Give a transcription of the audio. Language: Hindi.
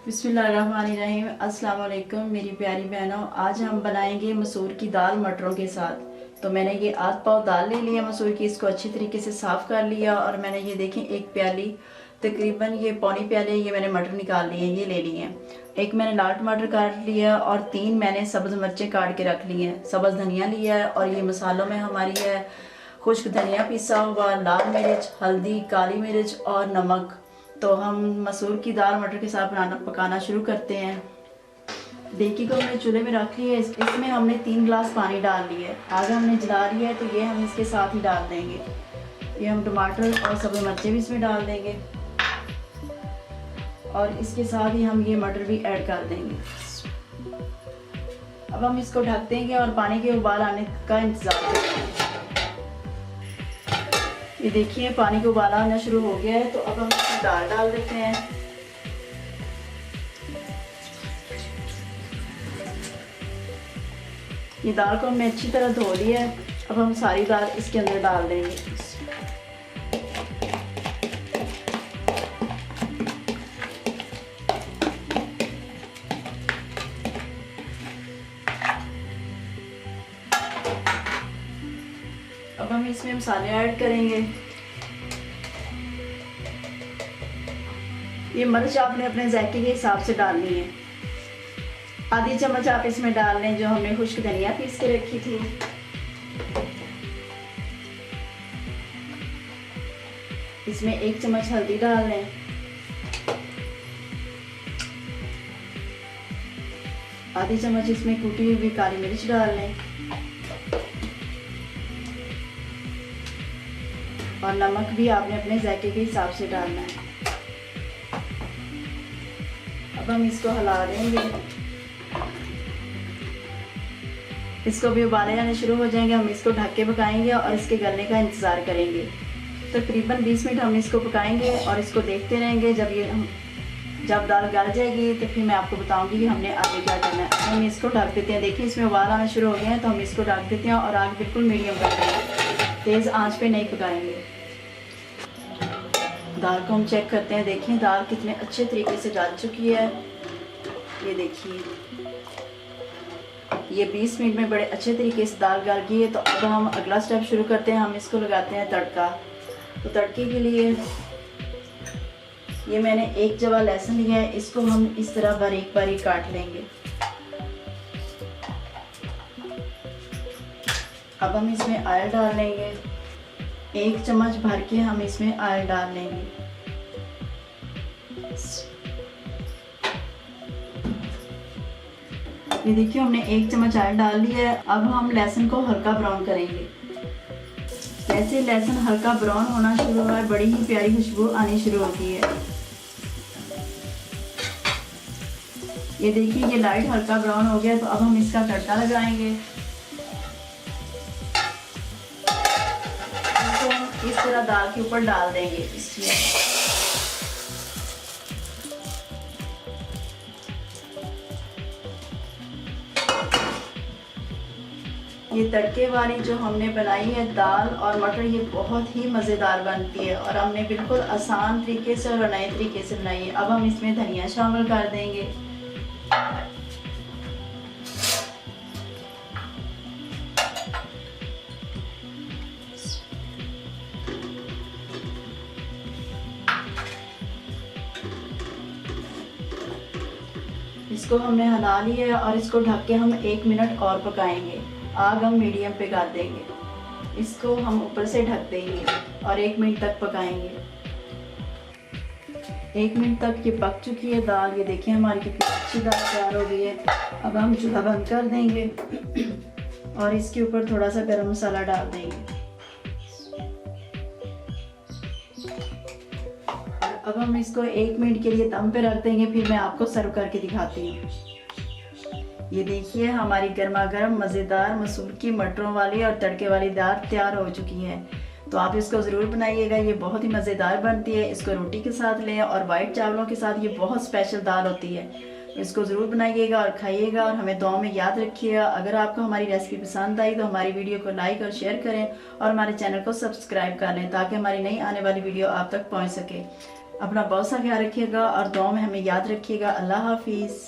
बिस्मिल्लाहिर्रहमानिर्रहीम। अस्सलाम वालेकुम मेरी प्यारी बहनों। आज हम बनाएंगे मसूर की दाल मटरों के साथ। तो मैंने ये आध पाव दाल ले लिया मसूर की, इसको अच्छी तरीके से साफ़ कर लिया और मैंने ये देखें एक प्याली तकरीबन ये पौनी प्याले ये मैंने मटर निकाल लिए, ये ले लिए हैं। एक मैंने लाल टमाटर काट लिया और 3 मैंने सब्ज़ मिर्चें काट के रख ली हैं। सब्ज़ धनिया लिया है और ये मसालों में हमारी है खुश्क धनिया पिसा हुआ, लाल मिर्च, हल्दी, काली मिर्च और नमक। तो हम मसूर की दाल मटर के साथ पकाना शुरू करते हैं। देगी को हमने चूल्हे में रख लिया है। इसमें हमने 3 गिलास पानी डाल लिया है। आग हमने जला लिया है तो ये हम इसके साथ ही डाल देंगे। ये हम टमाटर और सब्ज़ मिर्चें भी इसमें डाल देंगे और इसके साथ ही हम ये मटर भी ऐड कर देंगे। अब हम इसको ढक देंगे और पानी के उबाल आने का इंतज़ार करेंगे। ये देखिए पानी को उबाल आना शुरू हो गया है। तो अब हम इसमें दाल डाल देते हैं। ये दाल को हमने अच्छी तरह धो लिया है। अब हम सारी दाल इसके अंदर डाल देंगे। अब हम इसमें मसाले ऐड करेंगे। ये मिर्च आपने अपने जायके के हिसाब से डालनी है। आधी चम्मच आप इसमें डाल लें जो हमने खुश्क धनिया पीस के रखी थी। इसमें 1 चम्मच हल्दी डाल लें। आधी चम्मच इसमें कुटी हुई काली मिर्च डाल लें और नमक भी आपने अपने जायके के हिसाब से डालना है। अब हम इसको हिला देंगे। इसको भी उबाले आने शुरू हो जाएंगे। हम इसको ढक के पकाएंगे और इसके गलने का इंतज़ार करेंगे। तकरीबन 20 मिनट हम इसको पकाएंगे और इसको देखते रहेंगे। जब दाल गल जाएगी तो फिर मैं आपको बताऊंगी कि हमने आगे क्या करना है। हम इसको ढक देते हैं। देखिए इसमें उबाल आना शुरू हो गए हैं तो हम इसको ढक देते हैं और आग बिल्कुल मीडियम कर देंगे, तेज़ आंच पे नहीं पकाएंगे। दाल को हम चेक करते हैं। देखिए दाल कितने अच्छे तरीके से गल चुकी है। ये देखिए ये 20 मिनट में बड़े अच्छे तरीके से दाल गल गई है। तो अब हम अगला स्टेप शुरू करते हैं। हम इसको लगाते हैं तड़का। तो तड़के के लिए ये मैंने 1 जवा लहसुन लिया है। इसको हम इस तरह बारीक बारीक काट लेंगे। अब हम इसमें ऑयल डाल लेंगे। 1 चम्मच भर के हम इसमें ऑयल डाल लेंगे। ये देखिए हमने 1 चम्मच ऑयल डाल लिया है। अब हम लहसुन को हल्का ब्राउन करेंगे। जैसे लहसुन हल्का ब्राउन होना शुरू हुआ है, बड़ी ही प्यारी खुशबू आनी शुरू होती है। ये देखिए ये लाइट हल्का ब्राउन हो गया। तो अब हम इसका तड़का लगाएंगे। इसको इस तरह दाल के ऊपर डाल देंगे। इसलिए ये तड़के वाली जो हमने बनाई है दाल और मटर, ये बहुत ही मज़ेदार बनती है और हमने बिल्कुल आसान तरीके से और नए तरीके से बनाई है। अब हम इसमें धनिया शामिल कर देंगे। इसको हमने हिला लिया है और इसको ढक के हम 1 मिनट और पकाएंगे। आग हम मीडियम पे कर देंगे। इसको हम ऊपर से ढक देंगे और 1 मिनट तक पकाएंगे। 1 मिनट तक ये पक चुकी है दाल। ये देखिए हमारी कितनी अच्छी दाल तैयार हो गई है। अब हम चूल्हा बंद कर देंगे और इसके ऊपर थोड़ा सा गरम मसाला डाल देंगे। अब हम इसको 1 मिनट के लिए दम पे रख देंगे। फिर मैं आपको सर्व करके दिखाती हूँ। ये देखिए हमारी गर्मा गर्म मज़ेदार मसूर की मटरों वाली और तड़के वाली दाल तैयार हो चुकी है। तो आप इसको ज़रूर बनाइएगा। ये बहुत ही मज़ेदार बनती है। इसको रोटी के साथ लें और वाइट चावलों के साथ। ये बहुत स्पेशल दाल होती है। इसको ज़रूर बनाइएगा और खाइएगा और हमें दुआ में याद रखिएगा। अगर आपको हमारी रेसिपी पसंद आई तो हमारी वीडियो को लाइक और शेयर करें और हमारे चैनल को सब्सक्राइब कर लें ताकि हमारी नई आने वाली वीडियो आप तक पहुंच सके। अपना बहुत सा ख्याल रखिएगा और दुआ में हमें याद रखिएगा। अल्लाह हाफिज़।